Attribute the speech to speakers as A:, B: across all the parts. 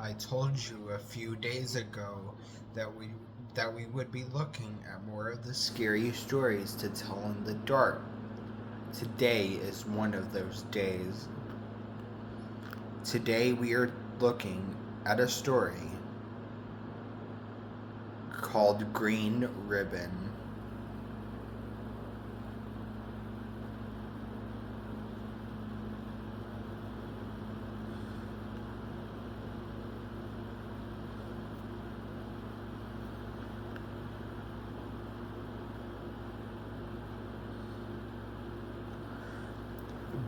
A: I told you a few days ago that we would be looking at more of the scary stories to tell in the dark. Today is one of those days. Today we are looking at a story called Green Ribbon.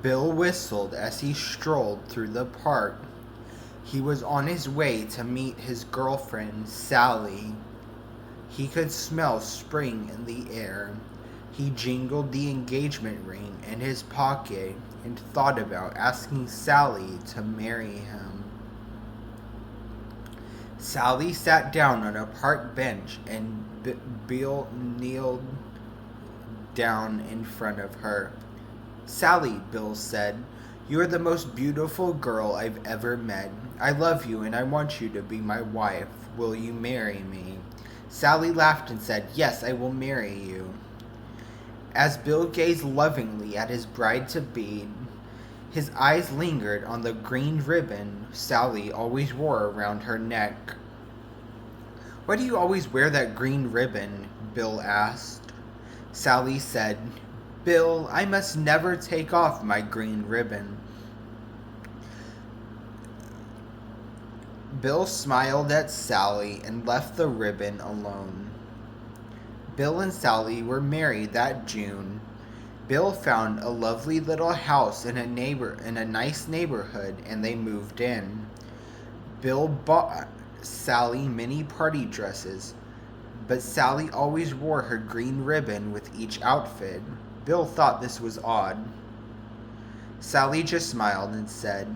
A: Bill whistled as he strolled through the park. He was on his way to meet his girlfriend, Sally. He could smell spring in the air. He jingled the engagement ring in his pocket and thought about asking Sally to marry him. Sally sat down on a park bench and Bill kneeled down in front of her. Sally, Bill said, "You are the most beautiful girl I've ever met. I love you and I want you to be my wife. Will you marry me?" Sally laughed and said, "Yes, I will marry you." As Bill gazed lovingly at his bride-to-be, his eyes lingered on the green ribbon Sally always wore around her neck. "Why do you always wear that green ribbon?" Bill asked. Sally said, "Bill, I must never take off my green ribbon." Bill smiled at Sally and left the ribbon alone. Bill and Sally were married that June. Bill found a lovely little house in a nice neighborhood and they moved in. Bill bought Sally many party dresses, but Sally always wore her green ribbon with each outfit. Bill thought this was odd. Sally just smiled and said,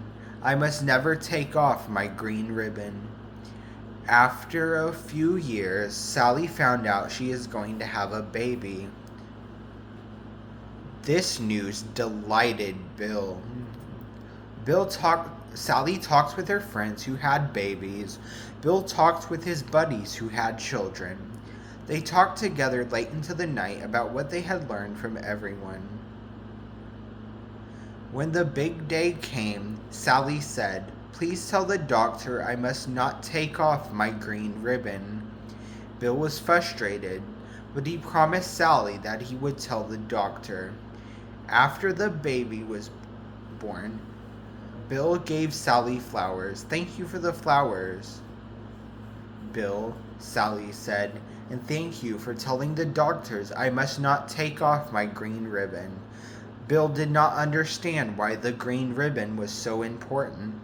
A: "I must never take off my green ribbon." After a few years, Sally found out she is going to have a baby. This news delighted Bill. Sally talked with her friends who had babies. Bill talked with his buddies who had children. They talked together late into the night about what they had learned from everyone. When the big day came, Sally said, "Please tell the doctor I must not take off my green ribbon." Bill was frustrated, but he promised Sally that he would tell the doctor. After the baby was born, Bill gave Sally flowers. "Thank you for the flowers, Bill," Sally said, "and thank you for telling the doctors I must not take off my green ribbon." Bill did not understand why the green ribbon was so important.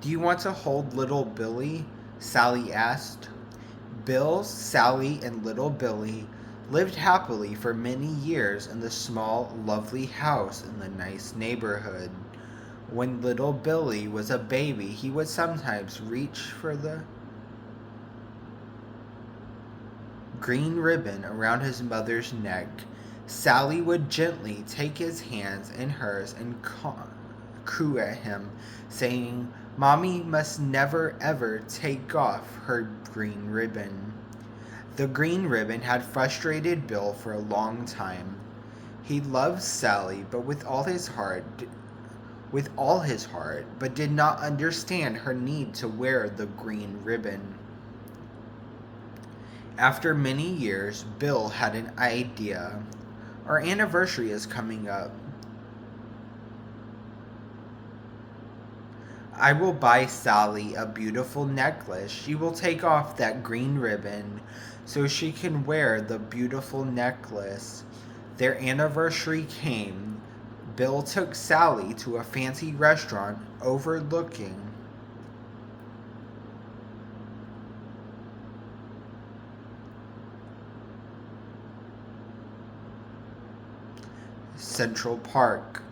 A: "Do you want to hold little Billy?" Sally asked. Bill, Sally, and little Billy lived happily for many years in the small, lovely house in the nice neighborhood. When little Billy was a baby, he would sometimes reach for the green ribbon around his mother's neck. Sally would gently take his hands in hers and coo at him, saying, "Mommy must never ever take off her green ribbon." The green ribbon had frustrated Bill for a long time. He loved Sally, but with all his heart, but did not understand her need to wear the green ribbon. After many years, Bill had an idea. "Our anniversary is coming up. I will buy Sally a beautiful necklace. She will take off that green ribbon so she can wear the beautiful necklace." Their anniversary came. Bill took Sally to a fancy restaurant overlooking Central Park.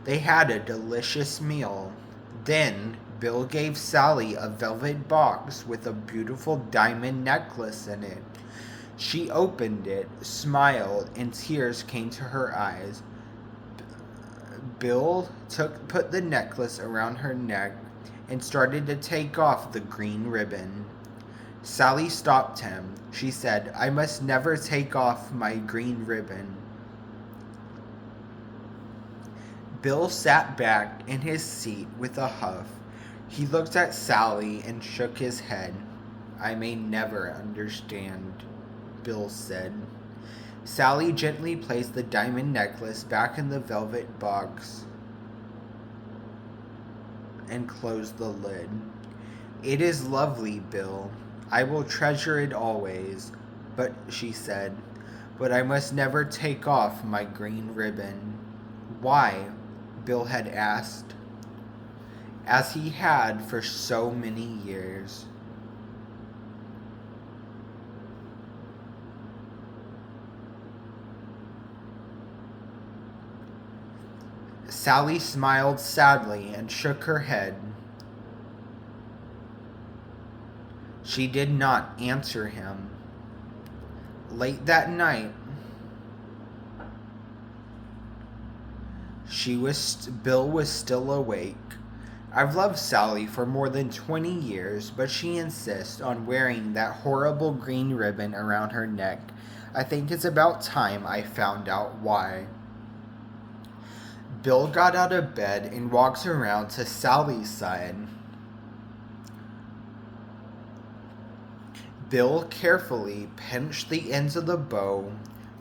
A: They had a delicious meal. Then Bill gave Sally a velvet box with a beautiful diamond necklace in it. She opened it, smiled, and tears came to her eyes. Bill put the necklace around her neck. and started to take off the green ribbon. Sally stopped him. She said, "I must never take off my green ribbon." Bill sat back in his seat with a huff. He looked at Sally and shook his head. "I may never understand," Bill said. Sally gently placed the diamond necklace back in the velvet box and closed the lid. "It is lovely, Bill. I will treasure it always," she said. "But I must never take off my green ribbon." "Why?" Bill had asked, as he had for so many years. Sally smiled sadly and shook her head. She did not answer him. Late that night, Bill was still awake. "I've loved Sally for more than 20 years, but she insists on wearing that horrible green ribbon around her neck. I think it's about time I found out why." Bill got out of bed and walked around to Sally's side. Bill carefully pinched the ends of the bow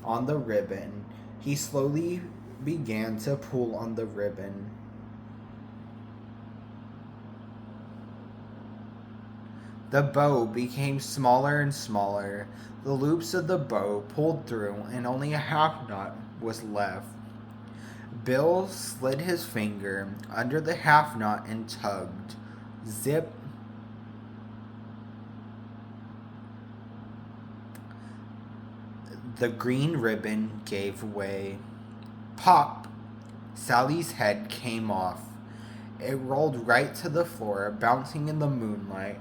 A: on the ribbon. He slowly began to pull on the ribbon. The bow became smaller and smaller. The loops of the bow pulled through, and only a half knot was left. Bill slid his finger under the half knot and tugged. Zip. The green ribbon gave way. Pop! Sally's head came off. It rolled right to the floor, bouncing in the moonlight.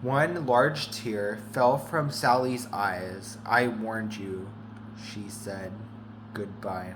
A: One large tear fell from Sally's eyes. "I warned you," she said. "Goodbye."